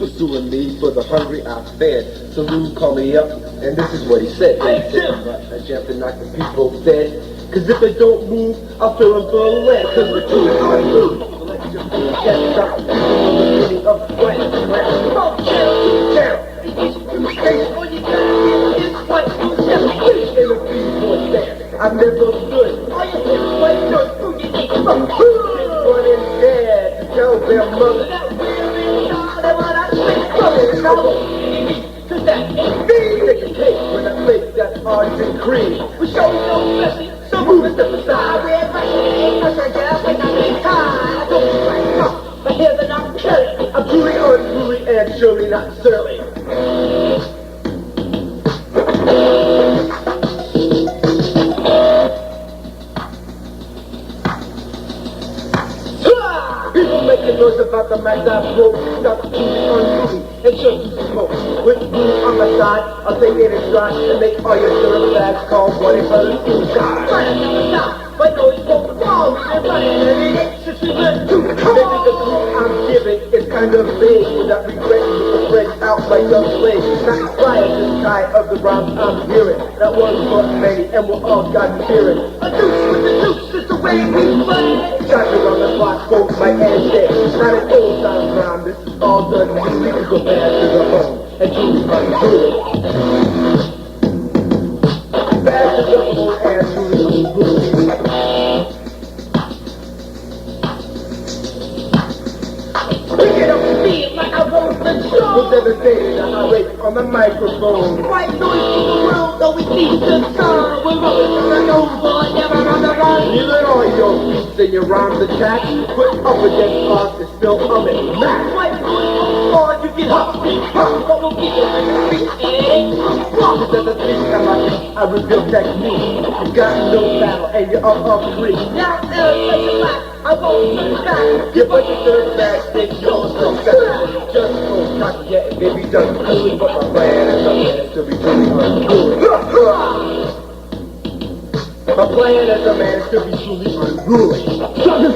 pursuing me for the hungry I fed. So Lou called me up, and this is what he said. Hey, Tim! I jumped and knocked the people dead. Cause if they don't move, I'll fill them full of lead. Cause we're too unruly. So let's just get up the meaning of sweat. Oh, down. All you gotta get is what you just wish in a B-boy stand. I never stood. All you did was wait till you get running dead to tell their mother that we're in charge of what I think coming. And I won't to that and take a cake when I make that orange and cream. We show no mercy. So move it to the side. We're rushing, pressure, just like I'm in time. I don't like no, but here's another killing. I'm truly unruly and surely not surly. People making noise about the max I broke. Stop truly unruly and show you some smoke. With blue on my side, I'll take it in stride and make all your syrup bags call 1-800-SUICIDE. But no, it's so wrong. We've been running every day since we went to maybe the clue I'm giving is kind of big. Without regret, with the friends out like young slaves. Not inspired this kind of the rhymes I'm hearing. That one for many, and we're all God fearing. A deuce with the deuce is the way we play. Shopping on the clock, folks, my hand shake. Not an old time rhyme, this is all done. We can go back to the home and truly unruly. Back to the home and truly unruly. Was devastated and irate on the microphone. White noise in the world, though we see the sun. We're rolling through the over, never on the run. You let all your beats and your rhymes attack. Put up against us, it's still humming back. White noise on, you get up, but we'll keep it in the street. And it ain't wrong. Just as I speak on my feet, I reveal technique. You got no battle and you're up free. Now it's such a laugh. I won't turn back. You put your third back, think yours so fast. Just so cocky, yeah, baby, done coolly. But my plan is to be truly unruly. My plan as a man is to be truly unruly. Suckers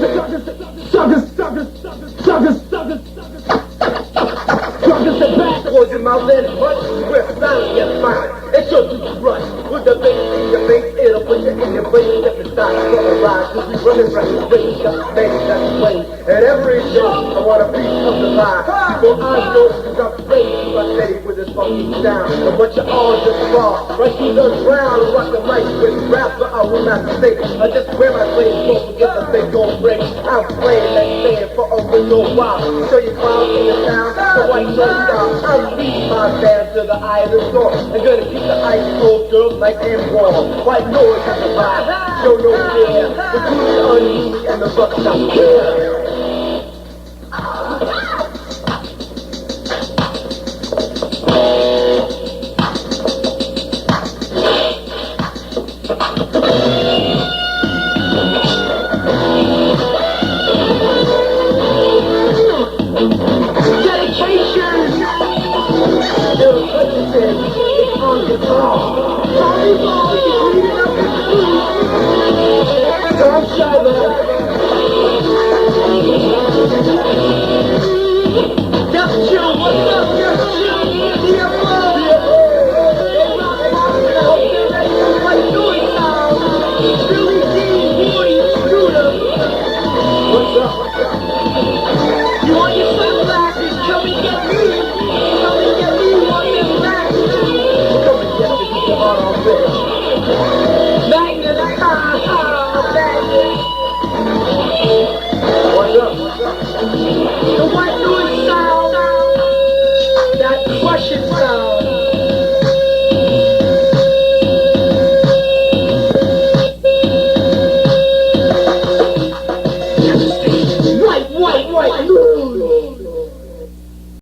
sit back, close your mouth and punch. We're silent yet fine. It's your to rush. With the bass in your face, it'll put you in your place. Step aside, for a ride. Cause we running right, race, got baby, that's plain. At every show, I want a piece of the pie. People I know, cause I'm crazy, my steady with this funky sound. And what you all just fall, right through the ground. And rock the mic with rap, but I will not mistake. I just wear my clothes, don't forget the big gold break. I'm playing that stand for a real while. Show you clowns in the town, the white sun down. I'm leading my band to the eye of the storm. I'm gonna keep the ice cold girls like and warm. White noise has a vibe, show no fear. The truly unruly and the bucks out here. The white noise sound, that Russian sound.